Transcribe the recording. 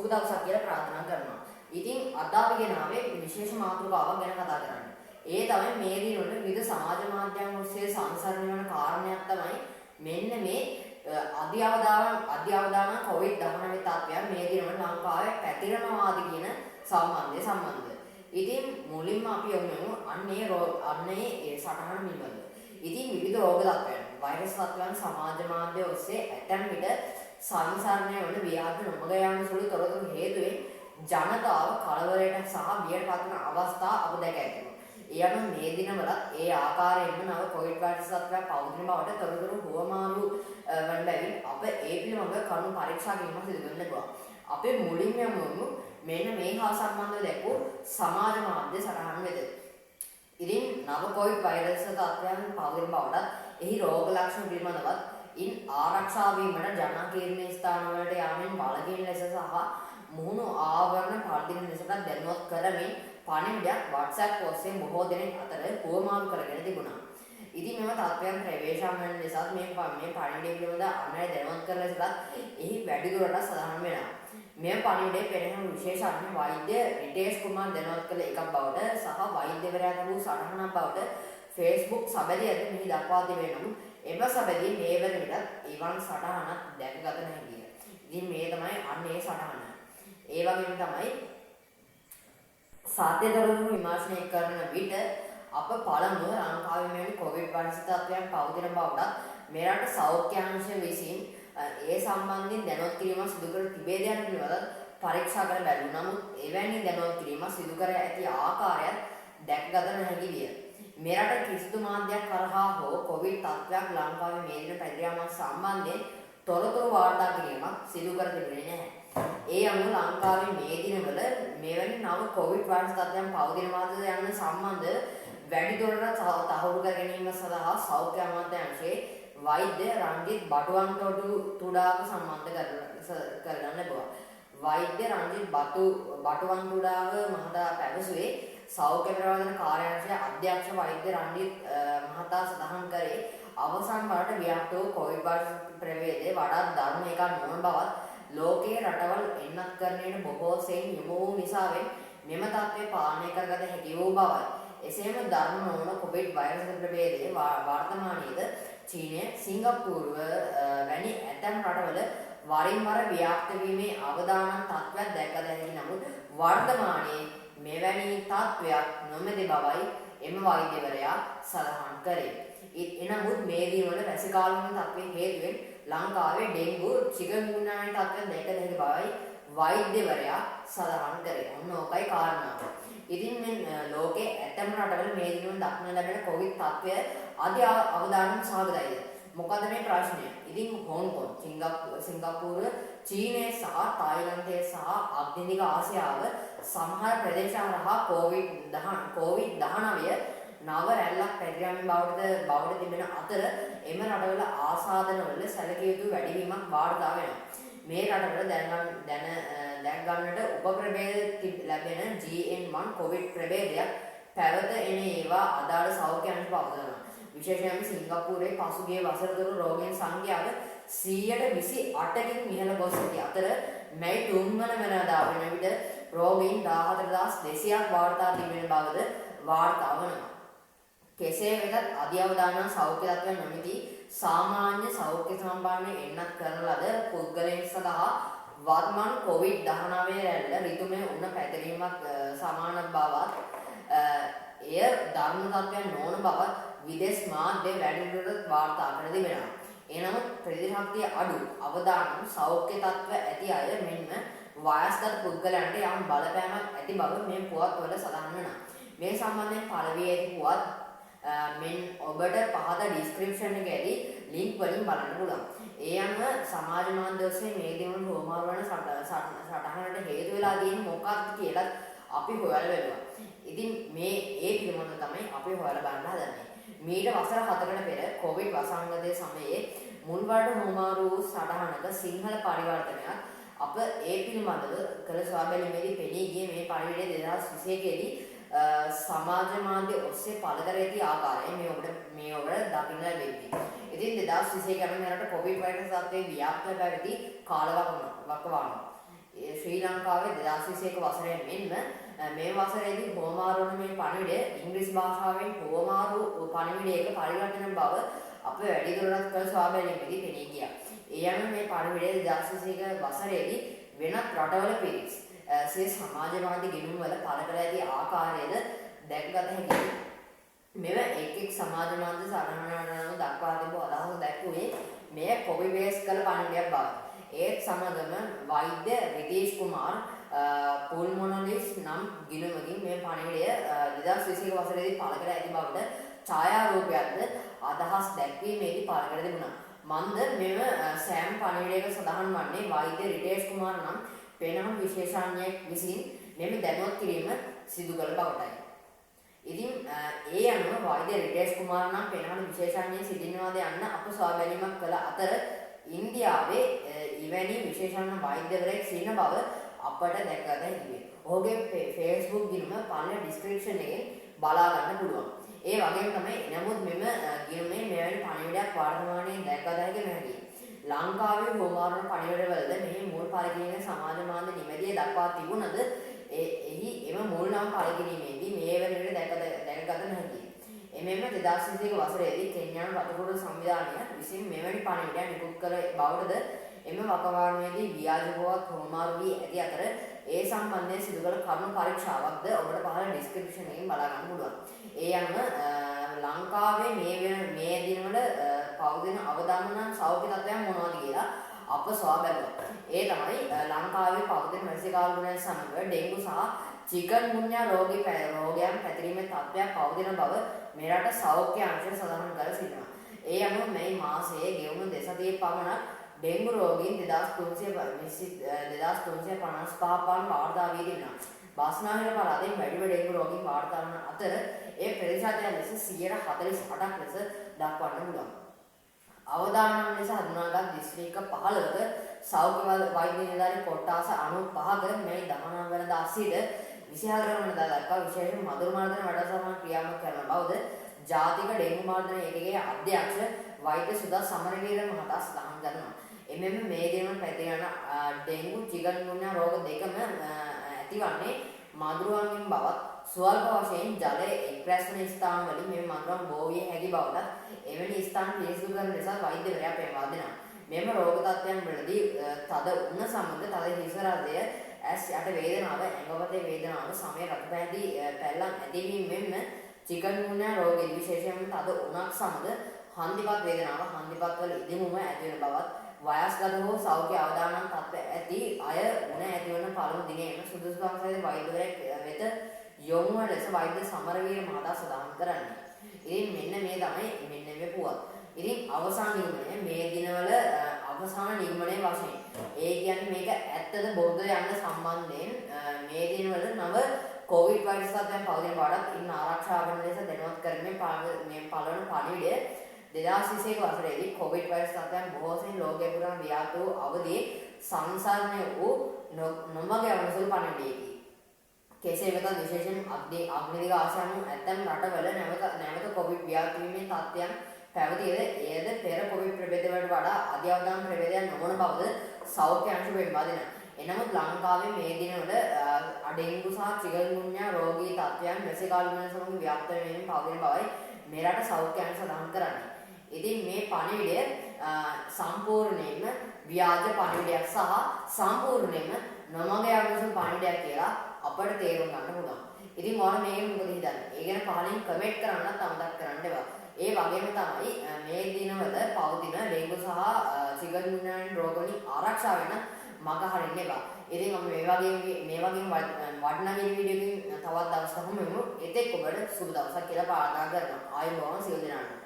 සුබ දවසක් කියලා ප්‍රාර්ථනා කරනවා. ඉතින් අද අපි ගෙනාවේ විශේෂ මාතෘකාවක් ගැන කතා කරන්න. ඒ තමයි මේ දිනවල විවිධ සමාජ මාධ්‍යයන් ඔස්සේ සංසරණය වන කාරණයක් තමයි මෙන්න මේ අධ්‍යවදාන COVID-19 තත්ත්වයන් මේ දිනවල ලංකාවේ පැතිරෙනවාද කියන සම්බන්ධය. ඉතින් මුලින්ම අපි යමු අන්නේ සටහන පිළිබඳව. ඉතින් විවිධ රෝග තත්ත්වයන් වෛරස් තත්ත්වයන් සමාජ මාධ්‍ය ඔස්සේ ඇතැම් විට සංසරණය වන ව්‍යාධි නොමග යාම සුළු තොරතුරු හේතුවෙන් ජනතාව කලබලයට සහ බියට පත්වන අවස්ථා අප දැක ඇතිවෙනවා. ඒ අනුව මේ දිනවලත් ඒ ආකාරයෙන්ම නව කොවිඩ් වෛරස් තත්ත්වයක් පවතින බවට තොරතුරු හුවමාරු වන බැවින් අප ඒ පිළිබඳව කරුණු පරීක්ෂා කිරීමක් සිදු කරන්න පුළුවන්. අපි මුලින්ම යමු මෙන්න මේ හා සම්බන්ධව දැක්වූ සමාජ මාධ්‍ය සටහන් වෙත. ඉතින් නව කොවිඩ් වෛරස් තත්ත්වයන් පවතින බවටත් එහි රෝග ලක්ෂණ පිළිබඳවත් ඉන් ආරක්ෂා වීමට ජනකීර්ණ ස්ථානවලට යාමෙන් වළකින ලෙස සහ මුහුණු ආවරණ පරිදින ලෙසට දැනුවත් කරමින් පණිවිඩයක් WhatsApp ඔස්සේ බොහෝ දෙනෙක් අතර හුවමාරු කරගෙන තිබුණා. ඉතින් මෙම තත්ත්වයන් ප්‍රවේශම් වන නිසා මේ පණිවිඩය පිළිබඳ අනුරයි දැනුවත් කරන ලෙසට එහි වැඩිදුරටත් සඳහන් වෙනවා. මේ පණිවිඩයේ පෙරහැර විශේෂඥ වෛද්‍ය රිටේෂ් කුමාර් දැනුවත් කළ එකක් බවට සහ වෛද්‍යවරයා දරූ සටහනක් බවට Facebook සබැදී ඇති මෙහි දක්වා තිබෙන නමුත් එම සබැදී මේ වන විටත් එවන් සටහනක් දැකගත නොහැකිය. ඉතින් මේ තමයි අන්න ඒ සටහන. ඒ වගේම තමයි සාත්‍ය දරුණු විමර්ශනය කරන විට අප පළමුව ලංකාවේ මෙවැනි කොවිඩ් වෛරස් තත්ත්වයන් පවතින බවට මෙරට සෞඛ්‍ය අංශය විසින් ඒ සම්බන්ධයෙන් දැනුවත් කිරීමක් සිදු කර තිබේද යන පිළිබඳව පරීක්ෂා කර බැලුවා. නමුත් එවැනි දැනුවත් කිරීමක් සිදු කර ඇති ආකාරයත් දැකගත නොහැකි විය. මෙරට කිසිදු මාධ්‍යයක් කරහා හෝ කොවිඩ් තත්ත්වයක් ලංකාවේ මේ දින පැතිරීමක් සම්බන්ධයෙන් තොරතුරු වාර්තා කිරීමක් සිදු කර තිබෙන්නේ නැහැ. ඒ අනුව ලංකාවේ මේ දිනවල මෙවැනි නව කොවිඩ් වෛරස් තත්ත්වයන් පවතිනවාද යන සම්බන්ධ වැඩිදුරටත් තහවුරු කර ගැනීම සඳහා සෞඛ්‍ය අමාත්‍යාංශයේ වෛද්‍ය රංජිත් බටුවන්තොඩුව සම්බන්ධ කරගන්න ලැබුවා. වෛද්‍ය රංජිත් බටුවන්තොඩුව මහතා පැවසුවේ සෞඛ්‍ය ප්‍රවර්ධන කාර්යාංශයේ අධ්‍යක්ෂ වෛද්‍ය රංජිත් මහතා සඳහන් කරේ අවසන් වරට ව්‍යාප්ත වූ කොවිඩ් වෛරස් ප්‍රභේදය වඩාත් දරුණු එකක් නොවන බවත් ලෝකයේ රටවල් එන්නත් කරන්නට බොහෝ සෙයින් යොමු වූ නිසාවෙන් මෙම තත්ත්වය පාලනය කරගත හැකි වූ බවයි. එසේම දරුණු නොවන කොවිඩ් වෛරස් ප්‍රභේදයේ වර්තමානයේද චීනය, සිංගප්පූරුව වැනි ඇතැම් රටවල වරින් වර ව්‍යාප්ත වීමේ අවදානම් තත්ත්වයක් දැකගත හැකි නමුත් වර්තමානයේ මෙවැනි තත්ත්වයක් නොමැති බවයි එම වෛද්‍යවරයා සඳහන් කරේ. එනමුත් මේ දිනවල වැසිකාලීන තත්ත්වයේ හේතුවෙන් ලංකාවේ ඩෙන්ගු, චිකන්ගුන්යා වැනි තත්ත්වයන් දැකගත හැකි බවයි වෛද්‍යවරයා සඳහන් කරේ. ඔන්න ඕකයි කාරණාව. ඉතින් මේ ලෝකයේ ඇතැම් රටවල මේ දිනවල දක්න ලැබෙන කොවිඩ් තත්ත්වය අධි අවදානම් සහගතයිද? මොකද මේ ප්‍රශ්නය? ඉතින් හොංකොං, සිංගප්පූරුව, චීනය සහ තායිලන්තය සහ ආග්නේය ආසියාව සමහර ප්‍රදේශ හරහා COVID-19 නව රැල්ලක් පැතිරීම බවට තිබෙන අතර එම රටවල ආසාදනවල සැලකිය යුතු වැඩිවීමක් වාර්තා වෙනවා. මේ රටවල දැන් ගන්නට උපප්‍රභේද ලැබෙන GN1 කොවිඩ් ප්‍රභේදයක් පැවත එන ඒවා අදාළ සෞඛ්‍ය අංශ පවසනවා. විශේෂයෙන්ම සිංගප්පූරුවේ පසුගිය වසර තුළ රෝගීන් සංඛ්‍යාව 128කින් ඉහළ ගොස් සිටි අතර මැයි 3 වෙනිදා වන විට රෝගීන් 14200ක් වාර්තා තිබෙන බවද වාර්තා වනවා. කෙසේ වෙතත් අධ්‍යවදාන සෞඛ්‍ය තත්ත්වයන් නොමිති සාමාන්‍ය සෞඛ්‍ය සම්බන්ධ එන්නත් කරන ලද පුද්ගලයන් සඳහා වර්තමාන COVID-19 රැල්ල ඍතුමය උණ පැතිරීමක් සමාන බවත් එය ධර්ම තත්ත්වයන් නොවන බවත් විදේශ මාධ්‍ය වැඩිදුරටත් වාර්තා කර තිබෙනවා. එනමුත් ප්‍රතිශක්තිය අඩු අවදානම් සෞඛ්‍ය තත්ත්ව ඇති අය මෙන්ම වයස්ගත පුද්ගලයන්ට යම් බලපෑමක් ඇති බව මේ පුවත්වල සඳහන් වෙනවා. මේ සම්බන්ධයෙන් පළවෙනි ඇති පුවත් මෙන් ඔබට පහත ඩිස්ක්‍රිප්ෂන් එකේ ඇති ලින්ක් වලින් බලන්න පුළුවන්. ඒ අනුව සමාජ මාධ්‍ය ඔස්සේ මේ දිනවල හොමාරු වන සටහනට හේතු වෙලා තියෙන්නේ මොකක්ද කියලා අපි හොයලා බලුවා. ඉතින් මේ ඒ පිළිබඳව තමයි අපි හොයලා බලන්න හදන්නේ. මීට වසර 4කට පෙර කොවිඩ් වසංගතයේ සමයේ මුල්වරට හොමාරු වූ සටහනක සිංහල පරිවර්තනයක් අප ඒ පිළිබඳව කළ සොයාබැලීමේදී පෙනී ගියේ මේ පරිවර්තනය 2021 දී සමාජ මාධ්‍ය ඔස්සේ පළ කර ඇති ආකාරය මේ ඔබට දකින්න ලැබෙන්නේ. ඉතින් 2021 ගණන් වලට කොවිඩ් වෛරස් තත්ත්වයේ ව්‍යාප්ත පැවති කාලවකවානුව ශ්‍රී ලංකාවේ 2021 වසරේ මෙන්ම මේ වසරේදී හෝමාරුවන මේ පණිවිඩය ඉංග්‍රීසි භාෂාවෙන් හෝමාරු පණිවිඩයක පරිවර්තන බව අප වැඩිදුරටත් කළ සොයාබැලීමේදී පෙනී ගියා. ඒ අනුව මේ පණිවිඩය 2021 වසරේදී වෙනත් රටවල පිරිස් සිය සමාජවාදී ගිණුම්වල පළ කර ඇති ආකාරයද දැක්ගත හැකියි. මෙව එක් සමාජ මාධ්‍ය සටහනකට දක්වා තිබූ අදහස දැක්වුවේ මෙය කොපි බේස් කළ පණිවිඩයක් බව. ඒත් සමගම වෛද්‍ය රිතීෂ් කුමාර් පූල්මොනොලිස් නම් ගිණුමකින් මේ පණිවිඩය 2021 වසරේදී පළ කර ඇති බවට ඡායාරූපයක්ද අදහස් දැක්වීමේදී පළ කර තිබුණා. මන්ද මෙම සෑම පණිවිඩයක සඳහන් වන්නේ වෛද්‍ය රිතීෂ් කුමාර් නම් පෙනහම් විශේෂඥයෙක් විසින් මෙම දැනුවත් කිරීම සිදු කළ බවටයි. ඉතින් ඒ අනුව වෛද්‍ය රිතීෂ් කුමාර් නම් පෙනහම් විශේෂඥයෙක් සිටිනවාද යන්න අප සොයා බැලීමක් කළ අතර ඉන්දියාවේ එවැනි විශේෂඥ වෛද්‍යවරයෙක් සිටින බව අපට දැකගත හැකියි. ඔහුගේ Facebook ගිණුම පළල ඩිස්ක්‍රිප්ෂන් එකේ බලා ගන්න පුළුවන්. ඒ වගේම තමයි නමුත් මෙම ගිණුමේ මෙවැනි පණිවිඩයක් වර්තමානයේ දැකගත හැකි නැහැ. ලංකාවේ හෝමාරුවන පණිවිඩවලද මෙහි මුල් පරිගණක සමාජ මාධ්‍ය නිවැරදිව දක්වා තිබුණද එහි එම මුල් නම් පරිගණීමේදී මේ වන විට දැකගත නොහැකියි. එමෙන්ම 2021 වසරේදී කෙන්යානු රතුකොළ සංවිධානය විසින් මෙවැනි පණිවිඩයක් නිකුත් කළ බවටද එම වකවානුවේදී ව්‍යාජ පුවත් හෝමාරු වී ඇති අතර ඒ සම්බන්ධයෙන් සිදු කළ කරුණු පරීක්ෂාවක්ද ඔබට පහළ ඩිස්ක්‍රිප්ෂන් එකෙන් බලා ගන්න පුළුවන්. ඒ අනුව ලංකාවේ මේ දිනවල පවතින අවදානම් සෞඛ්‍ය තත්ත්වයන් මොනවද කියලා අප සොයා බැලුවා. ඒ තමයි ලංකාවේ පවතින මැසිකාල්ගුණයන් සමග ඩෙන්ගු සහ චිකන්ගුන්යා රෝගයන් පැතිරීමේ තත්ත්වයක් පවතින බව මේ රට සෞඛ්‍ය අංශය සඳහන් කර සිටිනවා. ඒ අනුව මේ මාසයේ ගෙවුණු දෙසතියේ පමණක් ඩෙන්ගු රෝගීන් 2355 පමණ වාර්තා වී තිබෙනවා. බස්නාහිර පළාතෙන් වැඩිම ඩෙන්ගු රෝගීන් වාර්තා වන අතර ඒ ප්‍රතිශතය ලෙස 48ක් ලෙස දක්වන්න පුළුවන්. අවදානම් ලෙස හඳුනාගත් දිස්ත්‍රික්ක 15ක සෞඛ්‍ය වෛද්‍ය නිලධාරී කොට්ටාස 95ක මේ 19 වෙනිදා සිට 24 වෙනිදා දක්වා විශේෂ මදුරු මර්දන වැඩසටහන ක්‍රියාත්මක කරන බවද ජාතික ඩෙන්ගු මර්දන ඒකකයේ අධ්‍යක්ෂ වෛද්‍ය සුදා සමරවීර මහතා සඳහන් කරනවා. එමෙන්න මේ දිනවල පැතිරෙන ඩෙන්ගු චිකන්ගුන්යා රෝග දෙකම ඇතිවන්නේ මදුරුවන්ගෙන් බවත් ස්වල්ප වශයෙන් ජලයේ එක්රැස් වන ස්ථාන වලින් මේ මදුරුවන් බෝ විය හැකි බවටත් එවැනි ස්ථාන පිළිසුදු කරන නිසා වෛද්‍යවරයා පෙන්වා දෙනවා. මෙම රෝග තත්ත්වයන් වලදී තද උණ සමග තද හිස රදය, ඇස් යට වේදනාව, ඇඟපතේ වේදනාව, සමය රතුපැහැති පැල්ලම් ඇතිවීම මෙන්ම චිකන්ගුන්යා රෝගයේ විශේෂයෙන්ම තද උණක් සමග හන්දිපත් වේදනාව, හන්දිපත් වල ඉදිමුම ඇති වෙන බවත් වයස්ගත හෝ සෞඛ්‍ය අවදානම් තත්ත්ව ඇති අය උණ ඇතිවන පළමු දිනේම සුදුසු පක්ෂයේ වෛද්‍යවරයෙක් වෙත යොමු වන ලෙස වෛද්‍ය සමරවීර මහතා සඳහන් කරන්නේ. ඉතින් මෙන්න මේ තමයි මේ පුවත්. ඉතින් අවසාන නිගමනය මේ දිනවල අවසාන නිගමනයේ වශයෙන් ඒ කියන්නේ මේක ඇත්තද බොරුද යන්න සම්බන්ධයෙන් මේ දිනවල නව කොවිඩ් වෛරස් තත්ත්වයන් පවතින බවට ඉන්න ආරක්ෂා වන ලෙස දැනුවත් කරමින් මේ පළවන පණිවිඩය 2021 වසරේදී කොවිඩ් වෛරස් තත්ත්වයන් බොහෝ සෙයින් ලෝකෙ පුරා ව්‍යාප්ත වූ අවදී සංසරණය වූ නොමග යවන සුළු පණිවිඩයකි. කෙසේ වෙතත් විශේෂයෙන් අග්නිදිග ආසියානු ඇතැම් රටවල නැවත කොවිඩ් ව්‍යාප්ත වීමේ තත්ත්වයන් පැවතියද එයද පෙර කොවිඩ් ප්‍රභේදවලට වඩා අධ්‍යවදාන ප්‍රභේදයක් නොවන බවද සෞඛ්‍ය අංශ පෙන්වා දෙනවා. එනමුත් ලංකාවේ මේ දිනවල ඩෙන්ගු සහ චිකන්ගුන්යා රෝගී තත්ත්වයන් මැසිකාල්ගුණයන් සමග ව්‍යාප්ත වෙමින් පවතින බවයි මේ රට සෞඛ්‍ය අංශ සඳහන් කරන්නේ. ඉතින් මේ පණිවිඩය සම්පූර්ණයෙන්ම ව්‍යාජ පණිවිඩයක් සහ සම්පූර්ණයෙන්ම නොමග යවන පණිවිඩයක් කියලා අපට තේරුම් ගන්න පුළුවන්. ඉතින් ඔයාලා මේක මොකද හිතන්නේ? ඒ ගැන පහලින් කමෙන්ට් කරන්නත් අමතක කරන්න එපා. ඒ වගේම තමයි මේ දිනවල පවතින ඩෙන්ගු සහ චිකන්ගුන්යා රෝගවලින් ආරක්ෂා වෙන මඟ හරින්න එපා. ඉතින් අපි මේ වගේ වටිනා වීඩියෝකින් තවත් දවසක හමුවෙමු. එතෙක් ඔබට සුබ දවසක් කියලා ප්‍රාර්ථනා කරනවා. ආයුබෝවන් සියලු දෙනාට.